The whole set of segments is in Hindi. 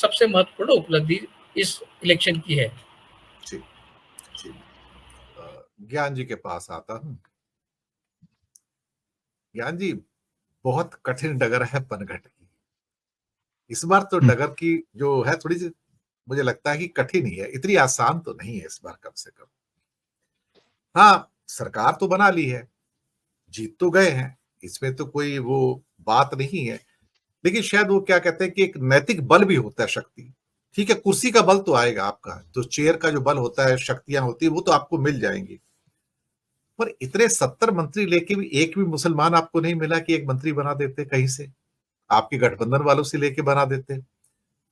सबसे महत्वपूर्ण उपलब्धि इस इलेक्शन की है। जी, जी। ज्ञान जी के पास आता हूँ। ज्ञान जी, बहुत कठिन डगर है पनघट की। इस बार तो डगर की जो है थोड़ी सी मुझे लगता है कि कठिन ही है, इतनी आसान तो नहीं है इस बार कम से कम। हाँ, सरकार तो बना ली है, जीत तो गए हैं, इसमें तो कोई वो बात नहीं है। लेकिन शायद वो क्या कहते हैं कि एक नैतिक बल भी होता है, शक्ति। ठीक है, कुर्सी का बल तो आएगा आपका, तो चेयर का जो बल होता है, शक्तियां होती है, वो तो आपको मिल जाएंगी। पर इतने 70 मंत्री लेके भी एक भी मुसलमान आपको नहीं मिला कि एक मंत्री बना देते कहीं से, आपके गठबंधन वालों से लेके बना देते।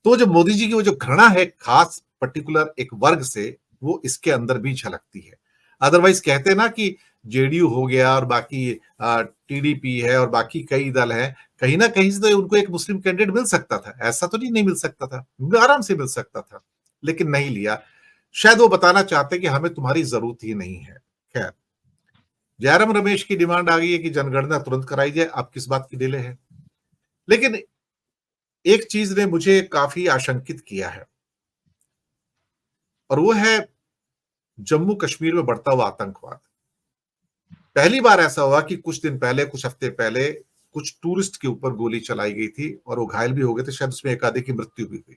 तो जो मोदी जी की वो जो घृणा है खास पर्टिकुलर एक वर्ग से, वो इसके अंदर भी झलकती है। अदरवाइज कहते हैं ना कि जेडीयू हो गया और बाकी टीडीपी है और बाकी कई दल हैं, कहीं ना कहीं से तो उनको एक मुस्लिम कैंडिडेट मिल सकता था, ऐसा तो नहीं मिल सकता था, आराम से मिल सकता था, लेकिन नहीं लिया। शायद वो बताना चाहते कि हमें तुम्हारी जरूरत ही नहीं है। खैर, जयराम रमेश की डिमांड आ गई है कि जनगणना तुरंत कराई जाए, अब किस बात की डिले है। लेकिन एक चीज ने मुझे काफी आशंकित किया है, और वो है जम्मू कश्मीर में बढ़ता हुआ आतंकवाद। पहली बार ऐसा हुआ कि कुछ दिन पहले, कुछ हफ्ते पहले, कुछ टूरिस्ट के ऊपर गोली चलाई गई थी और वो घायल भी हो गए थे, शायद उसमें एक आधे की मृत्यु भी हुई।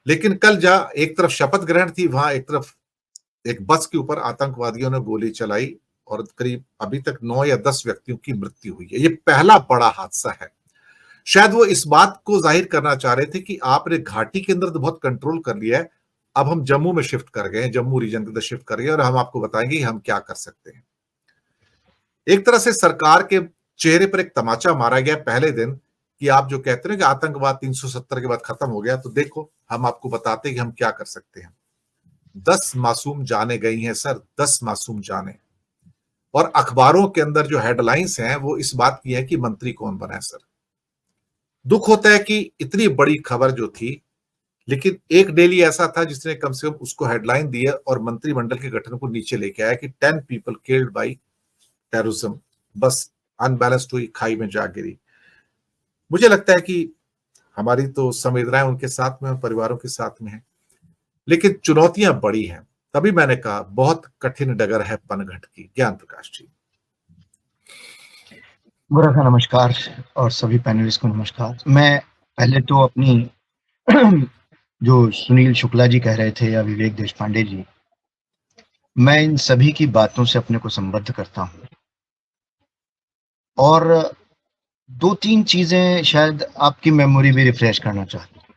लेकिन कल जहां एक तरफ शपथ ग्रहण थी, वहां एक तरफ एक बस के ऊपर आतंकवादियों ने गोली चलाई और करीब अभी तक 9 या 10 व्यक्तियों की मृत्यु हुई है। ये पहला बड़ा हादसा है। शायद वो इस बात को जाहिर करना चाह रहे थे कि आपने घाटी के अंदर तो बहुत कंट्रोल कर लिया है, अब हम जम्मू में शिफ्ट कर गए, जम्मू रीजन के अंदर शिफ्ट कर गए और हम आपको बताएंगे हम क्या कर सकते हैं। एक तरह से सरकार के चेहरे पर एक तमाचा मारा गया पहले दिन कि आप जो कहते हैं कि आतंकवाद 370 के बाद खत्म हो गया, तो देखो हम आपको बताते हैं कि हम क्या कर सकते हैं। 10 मासूम जाने गई हैं सर, 10 मासूम जाने। और अखबारों के अंदर जो हेडलाइंस हैं वो इस बात की है कि मंत्री कौन बना है सर। दुख होता है कि इतनी बड़ी खबर जो थी, लेकिन एक डेली ऐसा था जिसने कम से कम उसको हेडलाइन दी है और मंत्रिमंडल के गठन को नीचे लेके आया कि 10 पीपल किल्ड बाय टेररिज्म। बस अनबैलेंस्ड हुई, खाई में जा गिरी। मुझे लगता है कि हमारी तो संवेदनाएं उनके साथ में, परिवारों के साथ में है, लेकिन चुनौतियां बड़ी हैं। तभी मैंने कहा बहुत कठिन डगर है पनघट की। ज्ञान प्रकाश जी। बुरा सा नमस्कार और सभी पैनलिस्ट को नमस्कार। मैं पहले तो अपनी जो सुनील शुक्ला जी कह रहे थे या विवेक देश पांडे जी, मैं इन सभी की बातों से अपने को संबद्ध करता हूं और 2-3 चीजें शायद आपकी मेमोरी भी रिफ्रेश करना चाहता हूं।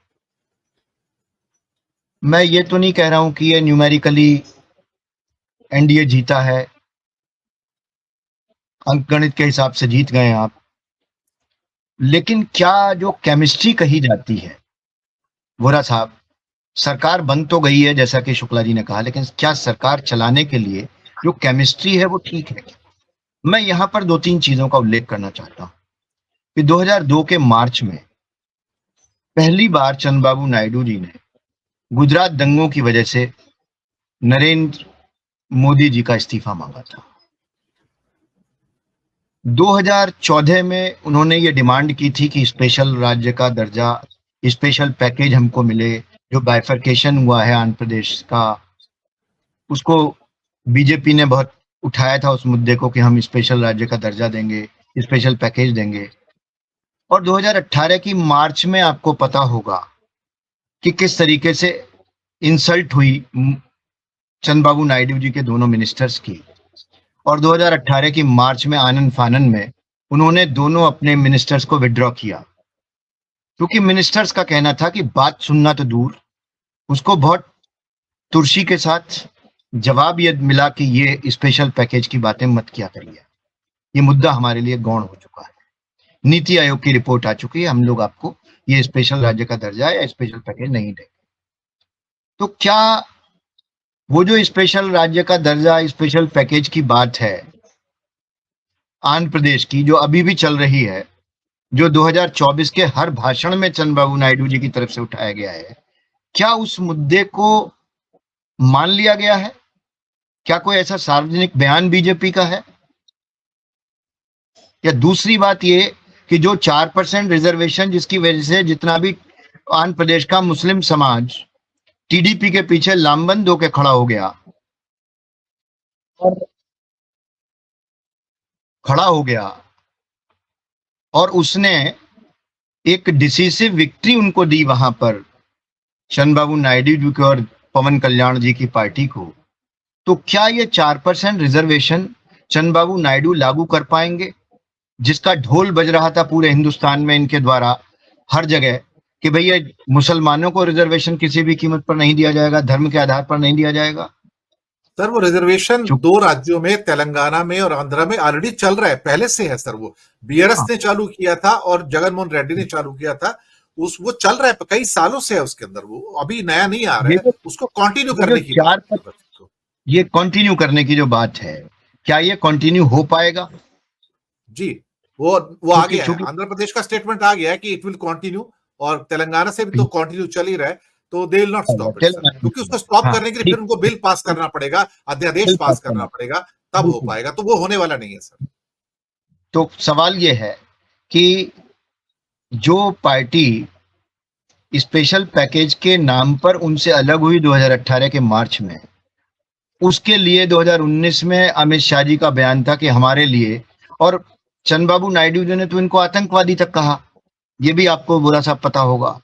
मैं ये तो नहीं कह रहा हूं कि ये न्यूमेरिकली एनडीए जीता है, अंकगणित के हिसाब से जीत गए आप, लेकिन क्या जो केमिस्ट्री कही जाती है, वोरा साहब, सरकार बन तो गई है जैसा कि शुक्ला जी ने कहा, लेकिन क्या सरकार चलाने के लिए जो केमिस्ट्री है वो ठीक है? मैं यहां पर 2-3 चीजों का उल्लेख करना चाहता हूं कि 2002 के मार्च में पहली बार चंद्रबाबू नायडू जी ने गुजरात दंगों की वजह से नरेंद्र मोदी जी का इस्तीफा मांगा था। 2014 में उन्होंने ये डिमांड की थी कि स्पेशल राज्य का दर्जा, स्पेशल पैकेज हमको मिले। जो बाइफर्केशन हुआ है आंध्र प्रदेश का, उसको बीजेपी ने बहुत उठाया था उस मुद्दे को कि हम स्पेशल राज्य का दर्जा देंगे, स्पेशल पैकेज देंगे। और 2018 की मार्च में आपको पता होगा कि किस तरीके से इंसल्ट हुई चंद्रबाबू नायडू जी के दोनों मिनिस्टर्स की। और 2018 की मार्च में आनन फानन में उन्होंने दोनों अपने मिनिस्टर्स को विड्रॉ किया, क्योंकि मिनिस्टर्स का कहना था कि बात सुनना तो दूर, उसको बहुत तुर्शी के साथ जवाब ये मिला कि ये स्पेशल पैकेज की बातें मत किया करिए, ये मुद्दा हमारे लिए गौण हो चुका है, नीति आयोग की रिपोर्ट आ चुकी है, हम लोग आपको ये स्पेशल राज्य का दर्जा या स्पेशल पैकेज नहीं देंगे। तो क्या वो जो स्पेशल राज्य का दर्जा, स्पेशल पैकेज की बात है आंध्र प्रदेश की, जो अभी भी चल रही है, जो 2024 के हर भाषण में चंद्रबाबू नायडू जी की तरफ से उठाया गया है, क्या उस मुद्दे को मान लिया गया है? क्या कोई ऐसा सार्वजनिक बयान बीजेपी का है? या दूसरी बात ये कि जो 4% रिजर्वेशन जिसकी वजह से जितना भी आंध्र प्रदेश का मुस्लिम समाज टीडीपी के पीछे लामबंद होकर खड़ा हो गया और उसने एक डिसिसिव विक्ट्री उनको दी वहां पर, चंद्रबाबू नायडू जी को और पवन कल्याण जी की पार्टी को। तो क्या ये 4% रिजर्वेशन चंद्रबाबू नायडू लागू कर पाएंगे, जिसका ढोल बज रहा था पूरे हिंदुस्तान में इनके द्वारा हर जगह कि भैया मुसलमानों को रिजर्वेशन किसी भी कीमत पर नहीं दिया जाएगा, धर्म के आधार पर नहीं दिया जाएगा। सर वो रिजर्वेशन 2 राज्यों में, तेलंगाना में और आंध्र में ऑलरेडी चल रहा है, पहले से है सर। वो बीआरएस ने चालू किया था और जगनमोहन रेड्डी ने चालू किया था, वो चल रहा है कई सालों से है उसके अंदर, वो अभी नया नहीं आ रहा है, उसको कंटिन्यू करने की ये कंटिन्यू करने की जो बात है, क्या ये कंटिन्यू हो पाएगा? जी वो आ गया है, आंध्र प्रदेश का स्टेटमेंट आ गया है कि इट विल कंटिन्यू, और तेलंगाना से भी तो कंटिन्यू चल ही रहा है, तो they will not stop it, क्योंकि उसको स्टॉप करने के लिए फिर उनको बिल पास करना पड़ेगा, अध्यादेश पास करना पड़ेगा, तब हो पाएगा, तो वो होने वाला नहीं है सर। तो सवाल ये है कि जो पार्टी स्पेशल पैकेज के नाम पर उनसे अलग हुई 2018 के मार्च में, उसके लिए 2019 में अमित शाह जी का बयान था कि हमारे लिए, और चंद्रबाबू नायडू जी ने तो इनको आतंकवादी तक कहा, ये भी आपको बुरा सा पता होगा।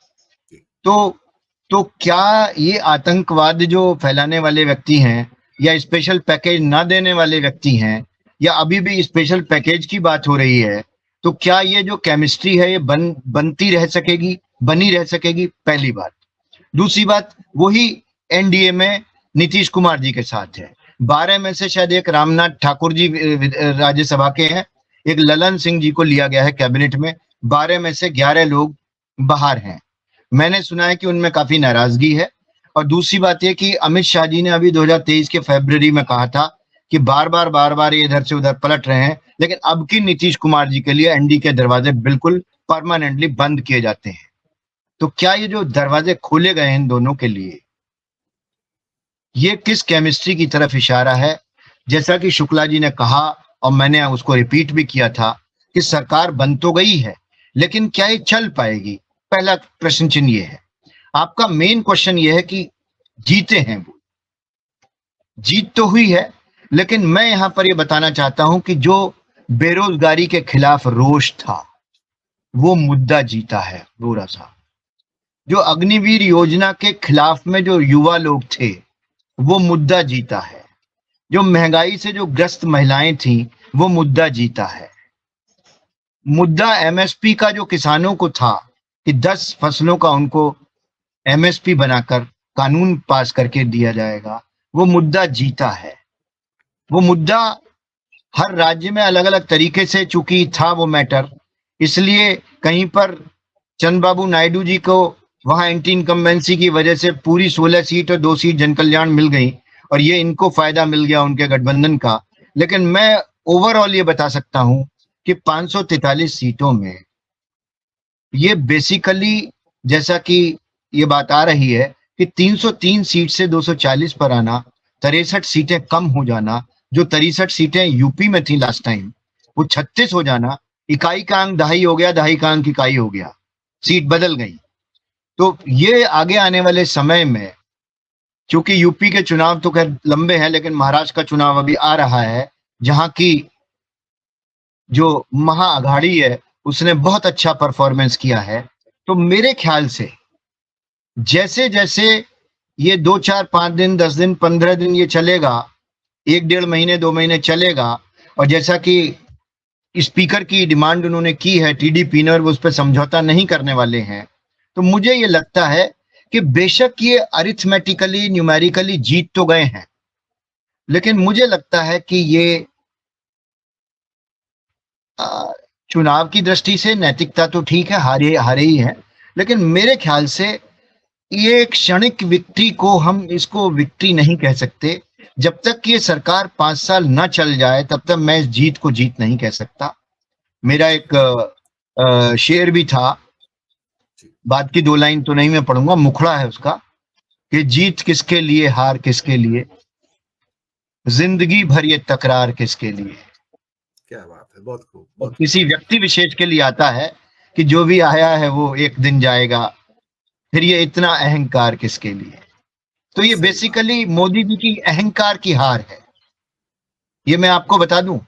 तो क्या ये आतंकवाद जो फैलाने वाले व्यक्ति हैं, या स्पेशल पैकेज ना देने वाले व्यक्ति हैं, या अभी भी स्पेशल पैकेज की बात हो रही है, तो क्या ये जो केमिस्ट्री है ये बनी रह सकेगी? पहली बात। दूसरी बात, वही एनडीए में नीतीश कुमार जी के साथ है, 12 में से शायद एक रामनाथ ठाकुर जी राज्यसभा के हैं, एक ललन सिंह जी को लिया गया है कैबिनेट में, 12 में से 11 लोग बाहर हैं। मैंने सुना है कि उनमें काफी नाराजगी है। और दूसरी बात यह कि अमित शाह जी ने अभी 2023 के फरवरी में कहा था कि बार बार ये इधर से उधर पलट रहे हैं, लेकिन अब की नीतीश कुमार जी के लिए एनडी के दरवाजे बिल्कुल परमानेंटली बंद किए जाते हैं। तो क्या ये जो दरवाजे खोले गए हैं इन दोनों के लिए, ये किस केमिस्ट्री की तरफ इशारा है? जैसा कि शुक्ला जी ने कहा और मैंने उसको रिपीट भी किया था कि सरकार बन तो गई है, लेकिन क्या ये चल पाएगी? पहला प्रश्न चिन्ह ये है। आपका मेन क्वेश्चन ये है कि जीते हैं वो, जीत तो हुई है, लेकिन मैं यहां पर ये बताना चाहता हूं कि जो बेरोजगारी के खिलाफ रोष था वो मुद्दा जीता है बुरा सा। जो अग्निवीर योजना के खिलाफ में जो युवा लोग थे वो मुद्दा जीता है। जो महंगाई से जो ग्रस्त महिलाएं थी वो मुद्दा जीता है। मुद्दा एमएसपी का जो किसानों को था कि 10 फसलों का उनको एमएसपी बनाकर कानून पास करके दिया जाएगा, वो मुद्दा जीता है। वो मुद्दा हर राज्य में अलग अलग तरीके से चूंकि था वो मैटर, इसलिए कहीं पर चंद्रबाबू नायडू जी को वहां एंटी इनकम्बेंसी की वजह से पूरी 16 सीट और 2 सीट जनकल्याण मिल गई और ये इनको फायदा मिल गया उनके गठबंधन का। लेकिन मैं ओवरऑल ये बता सकता हूं कि 543 सीटों में ये बेसिकली, जैसा कि ये बात आ रही है कि 303 सीट से 240 पर आना, 63 सीटें कम हो जाना, जो 63 सीटें यूपी में थी लास्ट टाइम वो 36 हो जाना, इकाई का अंक दहाई हो गया, दहाई का अंक इकाई हो गया, सीट बदल गई। तो ये आगे आने वाले समय में, क्योंकि यूपी के चुनाव तो खैर लंबे हैं, लेकिन महाराष्ट्र का चुनाव अभी आ रहा है जहां की जो महाअघाड़ी है उसने बहुत अच्छा परफॉर्मेंस किया है। तो मेरे ख्याल से जैसे जैसे ये 2, 4, 5 दिन, 10 दिन, 15 दिन ये चलेगा, 1-1.5 महीने, 2 महीने चलेगा, और जैसा कि स्पीकर की डिमांड उन्होंने की है टीडीपी ने और वो उस पर समझौता नहीं करने वाले हैं, तो मुझे ये लगता है कि बेशक ये अरिथमेटिकली, न्यूमेरिकली जीत तो गए हैं, लेकिन मुझे लगता है कि ये चुनाव की दृष्टि से नैतिकता तो ठीक है, हारे ही है, लेकिन मेरे ख्याल से ये क्षणिक विक्ट्री को हम इसको विक्ट्री नहीं कह सकते। जब तक ये सरकार 5 साल न चल जाए तब तक मैं इस जीत को जीत नहीं कह सकता। मेरा एक शेर भी था, बात की 2 लाइन तो नहीं मैं पढ़ूंगा, मुखड़ा है उसका, कि जीत किसके लिए, हार किसके लिए, जिंदगी भर ये तकरार किसके लिए। क्या बात है, बहुत खूब। किसी व्यक्ति विशेष के लिए आता है कि जो भी आया है वो एक दिन जाएगा, फिर ये इतना अहंकार किसके लिए? तो ये सही बात। बेसिकली मोदी जी की अहंकार की हार है। ये मैं आपको बता दूं,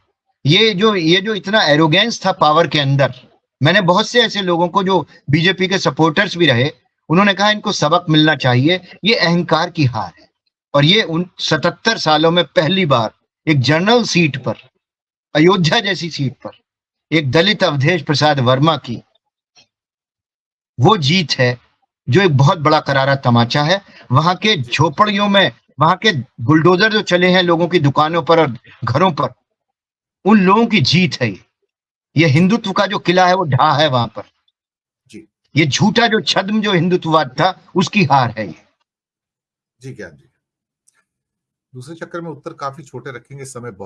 ये जो इतना एरोगेंस था पावर के अंदर, मैंने बहुत से ऐसे लोगों को जो बीजेपी के सपोर्टर्स भी रहे, उन्होंने कहा इनको सबक मिलना चाहिए, ये अहंकार की हार है। और ये उन 77 सालों में पहली बार एक जनरल सीट पर, अयोध्या जैसी सीट पर, एक दलित अवधेश प्रसाद वर्मा की वो जीत है, जो एक बहुत बड़ा करारा तमाचा है। वहां के झोपड़ियों में, वहां के बुलडोजर जो चले हैं लोगों की दुकानों पर और घरों पर, उन लोगों की जीत है। ये हिंदुत्व का जो किला है वो ढहा है वहां पर। जी ये झूठा जो छद्म जो हिंदुत्ववाद था उसकी हार है ये। जी ज्ञान जी। दूसरे चक्कर में उत्तर काफी छोटे रखेंगे, समय बहुत